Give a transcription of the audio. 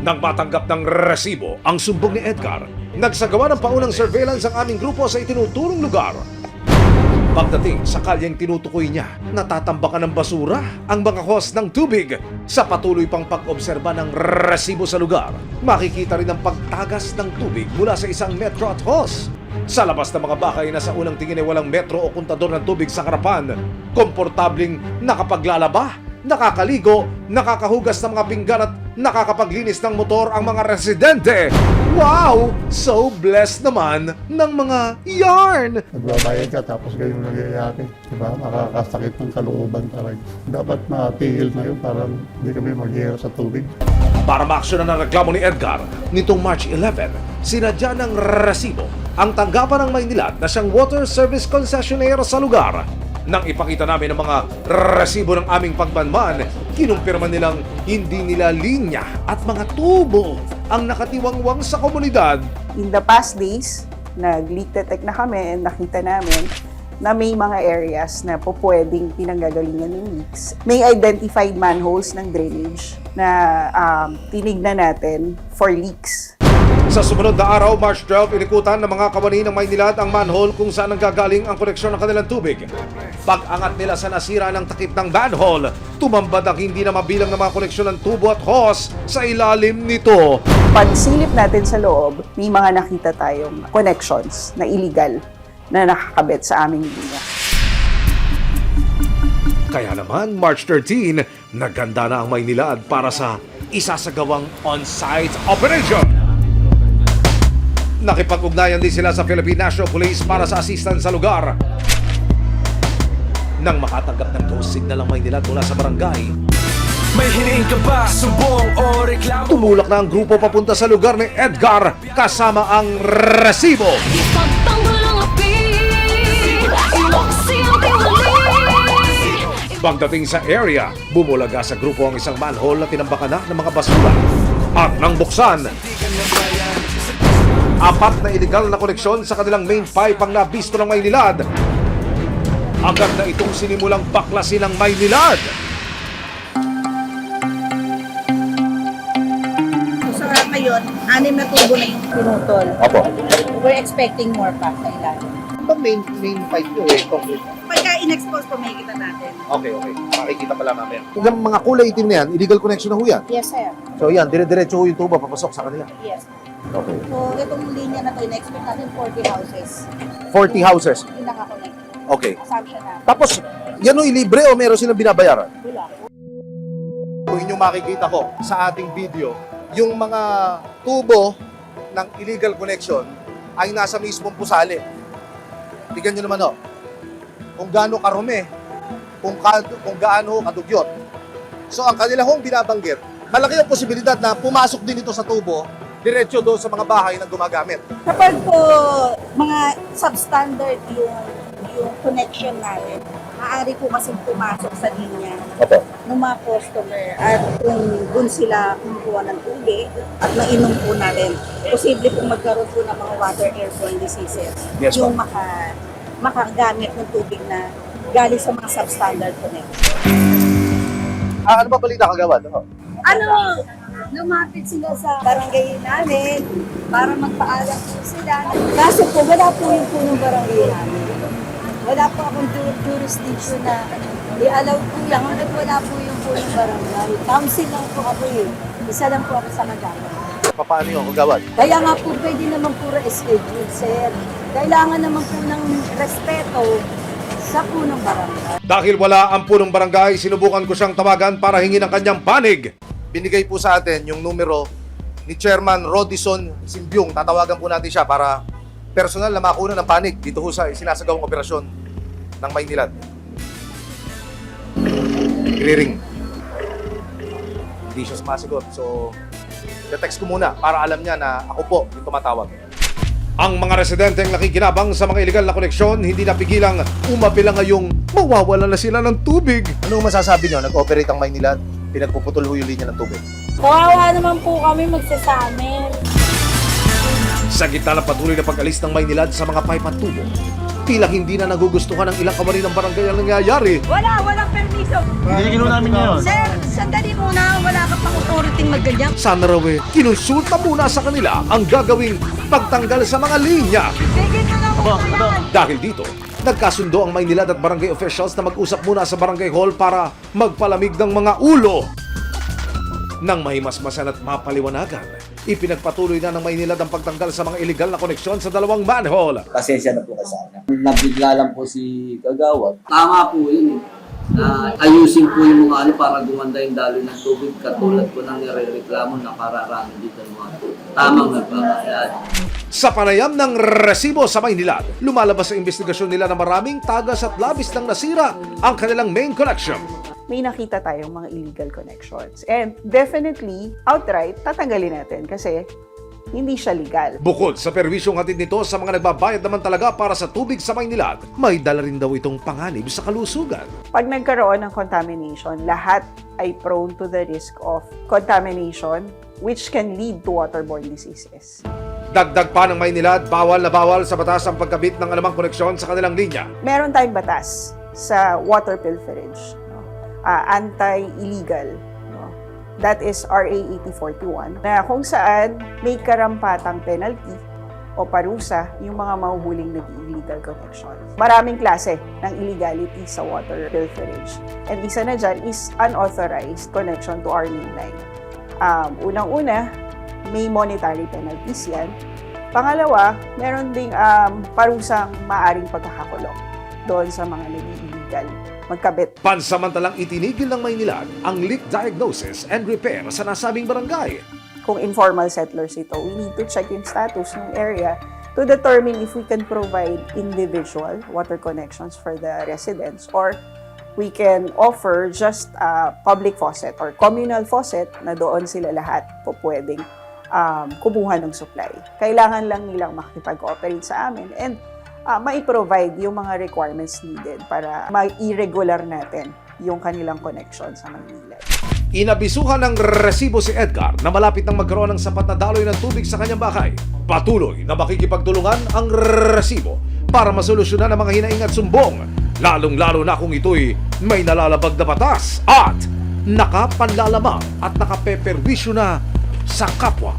Nang matanggap ng resibo ang sumbong ni Edgar, nagsagawa ng paunang surveillance ang aming grupo sa itinuturong lugar. Pagdating sa kalyeng tinutukoy niya, natatambakan ng basura ang mga hose ng tubig. Sa patuloy pang pag-obserba ng resibo sa lugar, makikita rin ang pagtagas ng tubig mula sa isang metro at hose. Sa labas ng mga bahay na sa unang tingin ay walang metro o kontador ng tubig sa harapan, komportabling nakapaglalaba, nakakaligo, nakakahugas ng mga pinggan at nakakapaglinis ng motor ang mga residente. Wow! So blessed naman ng mga yarn! Nagbabayad ka tapos ganyan nangyayari. Diba? Makakasakit ng kalooban talaga. Dapat matigil na yun para hindi kami maghihirap sa tubig. Para maaksyonan ang reklamo ni Edgar, nitong March 11, sinadya ng resibo ang tanggapan ng Maynilad na siyang water service concessionaire sa lugar. Nang ipakita namin ang mga resibo ng aming pagmanman, kinumpirma nilang hindi nila linya at mga tubo ang nakatiwangwang sa komunidad. In the past days, nag-leak detect na kami and nakita namin na may mga areas na po pwedeng pinanggagalingan ng leaks. May identified manholes ng drainage na tinignan natin for leaks. Sa sumunod na araw, March 12, inikutan ng mga kawani ng Maynilad ang manhole kung saan nanggagaling ang koneksyon ng kanilang tubig. Pag-angat nila sa nasira ng takip ng manhole, tumambad ang hindi na mabilang ng mga koneksyon ng tubo at hose sa ilalim nito. Pagsilip natin sa loob, may mga nakita tayong connections na illegal na nakakabit sa aming linya. Kaya naman, March 13, naganda na ang Maynilad para sa isasagawang on-site operation. Nakipag-ugnayan din sila sa Philippine National Police para sa assistance sa lugar. Nang makatanggap ng ghost signal ang Maynilad mula sa barangay, may hiniing ka ba, sumbong o reklamo? tumulak na ang grupo papunta sa lugar ni Edgar kasama ang resibo. Ipagtanggol ang api, iwaksi ang tiwali. Pagdating sa area, bumulaga sa grupo ang isang manhole na tinambakan na ng mga basura. At nang buksan, 4 na illegal na koneksyon sa kanilang main pipe ang nabisto ng Maynilad. Agad na itong sinimulang baklasin ng Maynilad. So sa ngayon, 6 na tubo na yung pinutol. Opo. We're expecting more pa sa ilalim. Ang main pipe nyo concrete. Pagka in-expose po, makikita natin. Okay. Makikita pala namin. Yung mga kulay itim na yan, illegal connection na ho yan. Yes, sir. So yan, dire-diretso ho yung tuba papasok sa kanila. Yes. Okay. So, itong linya na to, in-expect natin 40 houses. 40 houses. Yung nakakonect. Okay. Assumption na. Tapos, yan o libre o meron silang binabayaran? Wala. Kung inyong makikita ko sa ating video, yung mga tubo ng illegal connection ay nasa mismong pusali. Tignan nyo naman o. Kung gaano karumi, kung gaano kadugyot. So ang kanila hong binabanggit, malaki ang posibilidad na pumasok din ito sa tubo, diretso doon sa mga bahay na gumagamit. Kapag po mga substandard yung connection natin, maaari po kasi pumasok sa linya ng mga customer at kung dun sila kumukuha ng tubig at mainom po natin, posible po magkaroon po ng mga water airborne diseases. Yes, yung makagamit ng tubig na galing sa mga substandard connection. Ano ba balita kagawad? Lumapit sila sa barangay namin para magpaalam po sila. Kaso po, wala po yung punong barangay namin. Wala po akong jurisdiction na i-allow po yan. Hanggang wala po yung punong barangay. Council lang po ako eh. Isa lang po ako sa Magana. Paano yung kagawad? Kaya nga po, pwede naman po schedule, sir. Kailangan naman po ng respeto sa punong barangay. Dahil wala ang punong barangay, sinubukan ko siyang tawagan para hingin ang kanyang panig. Binigay po sa atin yung numero ni Chairman Rodison Simbyong. Tatawagan po natin siya para personal na makuna ng panig dito ho sa sinasagawang operasyon ng Maynilad. Clearing. Hindi siya sumasagot. So, text ko muna para alam niya na ako po yung tumatawag. Ang mga residente ang nakikinabang sa mga illegal na koneksyon, hindi napigilang umapila ngayong mawawala na sila ng tubig. Ano masasabi niyo? Nag-operate ang Maynilad? Pinagpuputol ho yung linya ng tubig. Kawawa naman po kami magsasamin. Sa gitna ng patuloy na pag-alis ng Maynilad sa mga pipe at tubo, Tila hindi na nagugustuhan ng ilang kawani ng barangay ang nangyayari. Walang permiso. Hindi namin ngayon. Sir, sandali muna, wala ka pang authority magganyan. Sana raw kinonsulta muna sa kanila ang gagawing pagtanggal sa mga linya. Sige na lang po yan. Dahil dito, nagkasundo ang Maynilad at barangay officials na mag-usap muna sa barangay hall para magpalamig ng mga ulo. Nang mahimasmasan at mapaliwanagan, ipinagpatuloy na ng Maynilad ang pagtanggal sa mga illegal na koneksyon sa dalawang manhole. Pasensya na po kasi sana. Nabigla lang po si Kagawad. Tama po yun eh. Ayusin po yung mga ano para gumanda yung daloy ng tubig katulad po ng nire-reklamo na pararami dito ng mga tamang nagpapayad. Sa panayam ng resibo sa Maynilad, lumalabas sa investigasyon nila na maraming tagas at labis nang nasira ang kanilang main connection. May nakita tayong mga illegal connections. And definitely, outright, tatanggalin natin kasi hindi siya legal. Bukod sa perwisyong hatid nito sa mga nagbabayad naman talaga para sa tubig sa Maynilad, may dala rin daw itong panganib sa kalusugan. Pag nagkaroon ng contamination, lahat ay prone to the risk of contamination which can lead to waterborne diseases. Dagdag pa ng Maynilad, bawal na bawal sa batas ang pagkabit ng anumang koneksyon sa kanilang linya. Meron tayong batas sa water pilferage, no? Anti-illegal. No? That is RA 8041 na kung saan may karampatang penalty o parusa yung mga mahuhuling nag-illegal connection. Maraming klase ng illegality sa water pilferage. And isa na dyan is unauthorized connection to our main line. Unang-una, may monetary penalties yan. Pangalawa, meron ding parusang maaring pagkakakulong doon sa mga nag-illegal magkabit. Pansamantalang itinigil ng Maynilad ang leak diagnosis and repair sa nasabing barangay. Kung informal settlers ito, we need to check yung status ng area to determine if we can provide individual water connections for the residents or we can offer just a public faucet or communal faucet na doon sila lahat po pwedeng kumuha ng supply. Kailangan lang nilang makipag-cooperate sa amin and mai-provide yung mga requirements needed para ma-irregular natin yung kanilang connection sa Maynila. Inabisuhan ng resibo si Edgar na malapit nang magkaroon ng sapat na daloy ng tubig sa kanyang bahay. Patuloy na makikipagtulungan ang resibo para masolusyonan ang mga hinaing at sumbong, lalong-lalo na kung ito'y may nalalabag na batas at nakapanlalamang at nakapeperwisyo na sa kapwa.